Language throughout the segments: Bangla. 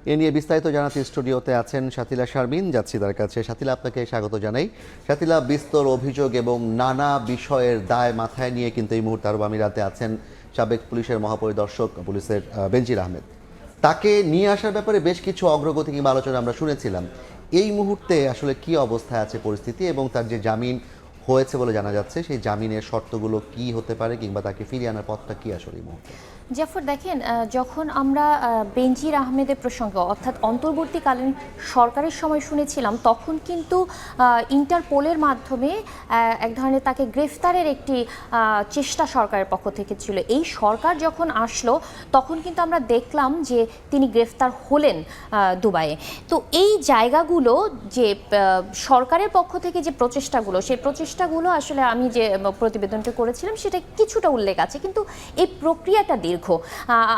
এ নিয়ে বিস্তারিত জানাতে স্টুডিওতে আছেন শাতিলা শারমিন, যাচ্ছি তার কাছে। শাতিলা, আপনাকে স্বাগত জানাই। শাতিলা, বিস্তর অভিযোগ এবং নানা বিষয়ের দায় মাথায় নিয়ে কিন্তু এই মুহূর্তে আরব আমিরাতে আছেন সাবেক পুলিশের মহাপরিদর্শক পুলিশের বেনজির আহমেদ। তাকে নিয়ে আসার ব্যাপারে বেশ কিছু অগ্রগতি কিংবা আলোচনা আমরা শুনেছিলাম। এই মুহূর্তে আসলে কি অবস্থায় আছে পরিস্থিতি, এবং তার যে জামিন হয়েছে বলে জানা যাচ্ছে সেই জামিনের শর্তগুলো কি হতে পারে, কিংবা তাকে ফিরিয়ে আনার পথটা কি আসলে এই মুহূর্তে? জাফর, দেখেন, যখন আমরা বেনজির আহমেদের প্রসঙ্গে অর্থাৎ অন্তর্বর্তীকালীন সরকারের সময় শুনেছিলাম, তখন কিন্তু ইন্টারপোলের মাধ্যমে এক ধরনের তাকে গ্রেফতারের একটি চেষ্টা সরকারের পক্ষ থেকে ছিল। এই সরকার যখন আসলো তখন কিন্তু আমরা দেখলাম যে তিনি গ্রেফতার হলেন দুবাইয়ে। তো এই জায়গাগুলো যে সরকারের পক্ষ থেকে যে প্রচেষ্টাগুলো, সেই প্রচেষ্টাগুলো আসলে আমি যে প্রতিবেদনটা করেছিলাম সেটা কিছুটা উল্লেখ আছে, কিন্তু এই প্রক্রিয়াটা দীর্ঘ।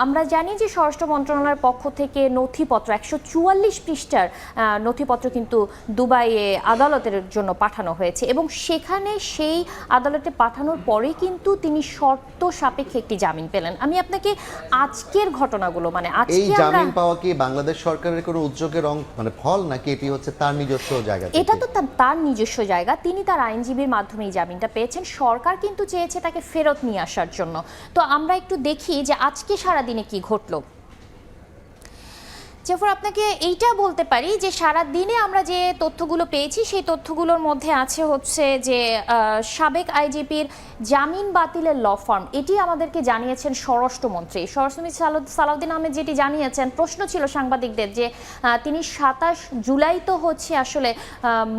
আমরা জানি যে স্বরাষ্ট্র মন্ত্রণালয়ের পক্ষ থেকে নথিপত্র 144 পৃষ্ঠার নথিপত্র কিন্তু দুবাইয়ে আদালতের জন্য পাঠানো হয়েছে, এবং সেখানে সেই আদালতে পাঠানোর পরেই কিন্তু তিনি শর্ত সাপেক্ষে একটি জামিন পেলেন। আমি আপনাকে আজকের ঘটনাগুলো, মানে আজকে এই জামিন পাওয়া কি বাংলাদেশ সরকারের কোনো উদ্যোগের ফল, নাকি এটি হচ্ছে তার নিজস্ব জায়গা? এটা তো তার নিজস্ব জায়গা, তিনি তার আইনজীবীর মাধ্যমে এই জামিনটা পেয়েছেন। সরকার কিন্তু চেয়েছে তাকে ফেরত নিয়ে আসার জন্য। তো আমরা একটু দেখি যে আজকে সারাদিনে কি ঘটলো। জাফর, আপনাকে এইটা বলতে পারি যে সারা দিনে আমরা যে তথ্যগুলো পেয়েছি সেই তথ্যগুলোর মধ্যে আছে হচ্ছে যে সাবেক আইজিপির জামিন বাতিলের ল ফার্ম, এটি আমাদেরকে জানিয়েছেন স্বরাষ্ট্রমন্ত্রী সালাউদ্দিন আহমেদ। যেটি জানিয়েছেন, প্রশ্ন ছিল সাংবাদিকদের যে তিনি 27 জুলাই তো হচ্ছে আসলে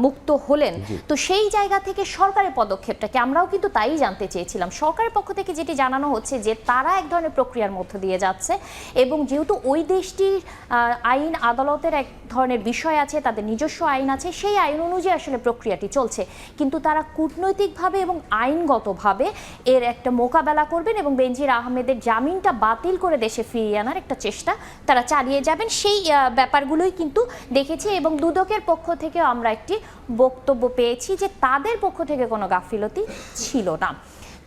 মুক্ত হলেন, তো সেই জায়গা থেকে সরকারের পদক্ষেপটাকে আমরাও কিন্তু তাই জানতে চেয়েছিলাম। সরকারের পক্ষ থেকে যেটি জানানো হচ্ছে যে তারা এক ধরনের প্রক্রিয়ার মধ্য দিয়ে যাচ্ছে, এবং যেহেতু ওই দেশটির আইন আদালতের এক ধরনের বিষয় আছে, তাদের নিজস্ব আইন আছে, সেই আইন অনুযায়ী আসলে প্রক্রিয়াটি চলছে, কিন্তু তারা কূটনৈতিকভাবে এবং আইনগতভাবে এর একটা মোকাবেলা করবেন এবং বেনজির আহমেদের জামিনটা বাতিল করে দেশে ফিরিয়ে আনার একটা চেষ্টা তারা চালিয়ে যাবেন। সেই ব্যাপারগুলোই কিন্তু দেখেছি, এবং দুদকের পক্ষ থেকে আমরা একটি বক্তব্য পেয়েছি যে তাদের পক্ষ থেকে কোনো গাফিলতি ছিল না।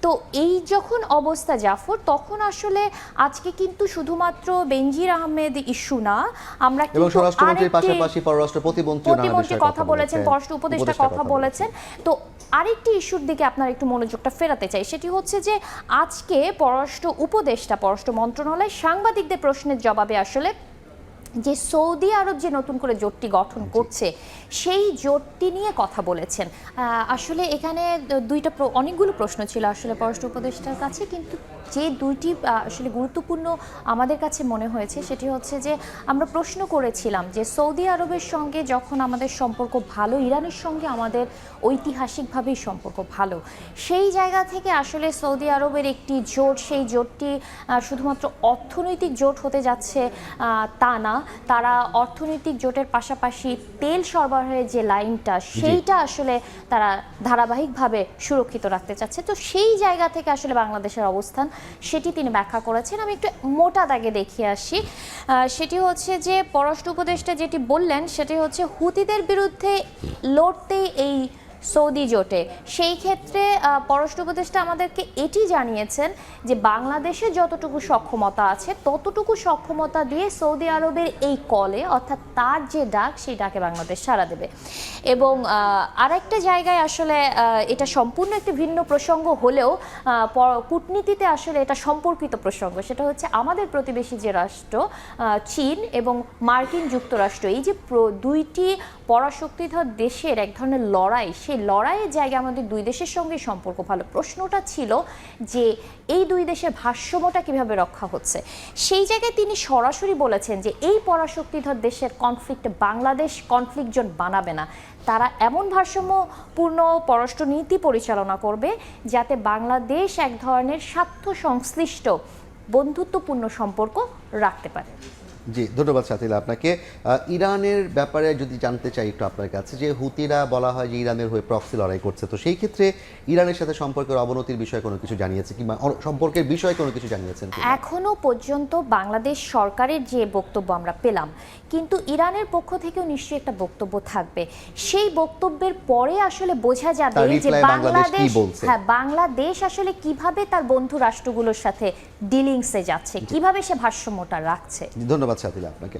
তো এই যখন অবস্থা জাফর, তখন আসলে আজকে কিন্তু শুধুমাত্র বেনজির আহমেদ ইস্যু না, আমরা কিন্তু স্বরাষ্ট্রমন্ত্রীর পাশাপাশি পররাষ্ট্র প্রতিমন্ত্রী কথা বলেছেন, পররাষ্ট্র উপদেষ্টা কথা বলেছেন। তো আরেকটি ইস্যুর দিকে আপনার একটু মনোযোগটা ফেরাতে চাই, সেটি হচ্ছে যে আজকে পররাষ্ট্র মন্ত্রণালয় সাংবাদিকদের প্রশ্নের জবাবে আসলে যে সৌদি আরব যে নতুন করে জোটটি গঠন করছে সেই জোটটি নিয়ে কথা বলেছেন। আসলে এখানে অনেকগুলো প্রশ্ন ছিল আসলে পররাষ্ট্র উপদেষ্টার কাছে, কিন্তু যে দুইটি আসলে গুরুত্বপূর্ণ আমাদের কাছে মনে হয়েছে সেটি হচ্ছে যে আমরা প্রশ্ন করেছিলাম যে সৌদি আরবের সঙ্গে যখন আমাদের সম্পর্ক ভালো, ইরানের সঙ্গে আমাদের ঐতিহাসিকভাবেই সম্পর্ক ভালো, সেই জায়গা থেকে আসলে সৌদি আরবের একটি জোট, সেই জোটটি শুধুমাত্র অর্থনৈতিক জোট হতে যাচ্ছে তা না, তারা অর্থনৈতিক জোটের পাশাপাশি তেল সরবরাহের যে লাইনটা সেইটা আসলে তারা ধারাবাহিকভাবে সুরক্ষিত রাখতে চাচ্ছে। তো সেই জায়গা থেকে আসলে বাংলাদেশের অবস্থান সেটি তিনি ব্যাখ্যা করেছেন। আমি একটু মোটা দাগে দেখিয়ে আসি। সেটি হচ্ছে যে পররাষ্ট্র উপদেষ্টা যেটি বললেন সেটি হচ্ছে হুতিদের বিরুদ্ধে লড়তেই এই সৌদি জোটে। সেই ক্ষেত্রে পররাষ্ট্র উপদেষ্টা আমাদেরকে এটি জানিয়েছেন যে বাংলাদেশে যতটুকু সক্ষমতা আছে ততটুকু সক্ষমতা দিয়ে সৌদি আরবের এই কলে, অর্থাৎ তার যে ডাক, সেই ডাকে বাংলাদেশ সাড়া দেবে। এবং আরেকটা জায়গায় আসলে এটা সম্পূর্ণ একটি ভিন্ন প্রসঙ্গ হলেও কূটনীতিতে আসলে এটা সম্পর্কিত প্রসঙ্গ, সেটা হচ্ছে আমাদের প্রতিবেশী যে রাষ্ট্র চীন এবং মার্কিন যুক্তরাষ্ট্র, এই যে দুইটি পরাশক্তিধর দেশের এক ধরনের লড়াই, সেই লড়াইয়ের জায়গায় আমাদের দুই দেশের সঙ্গে সম্পর্ক ভালো। প্রশ্নটা ছিল যে এই দুই দেশের ভারসাম্যটা কিভাবে রক্ষা হচ্ছে। সেই জায়গায় তিনি সরাসরি বলেছেন যে এই পরাশক্তিধর দেশের কনফ্লিক্টে বাংলাদেশ কনফ্লিক্ট জোন বানাবে না, তারা এমন ভারসাম্যপূর্ণ পররাষ্ট্রনীতি পরিচালনা করবে যাতে বাংলাদেশ এক ধরনের স্বার্থ সংশ্লিষ্ট বন্ধুত্বপূর্ণ সম্পর্ক রাখতে পারে। জি, ধন্যবাদ শাতিলা আপনাকে। ইরানের ব্যাপারে যদি জানতে চাই একটু আপনার কাছে, যে হুতিরা বলা হয় যে ইরানের হয়ে প্রক্সি লড়াই করছে, তো সেই ক্ষেত্রে ইরানের সাথে সম্পর্কের অবনতির বিষয়ে কোনো কিছু জানিয়েছে, কিংবা সম্পর্কের বিষয়ে কোনো কিছু জানিয়েছেন? এখনো পর্যন্ত বাংলাদেশ সরকারের যে বক্তব্য আমরা পেলাম, কিন্তু ইরানের পক্ষ থেকেও নিশ্চয়ই একটা বক্তব্য থাকবে। সেই বক্তব্যের পরে আসলে বোঝা যাবে যে বাংলাদেশ আসলে কিভাবে তার বন্ধু রাষ্ট্রগুলোর সাথে ডিলিংসে যাচ্ছে, কিভাবে সে ভারসাম্যটা রাখছে। ধন্যবাদ শাতিলা আপনাকে।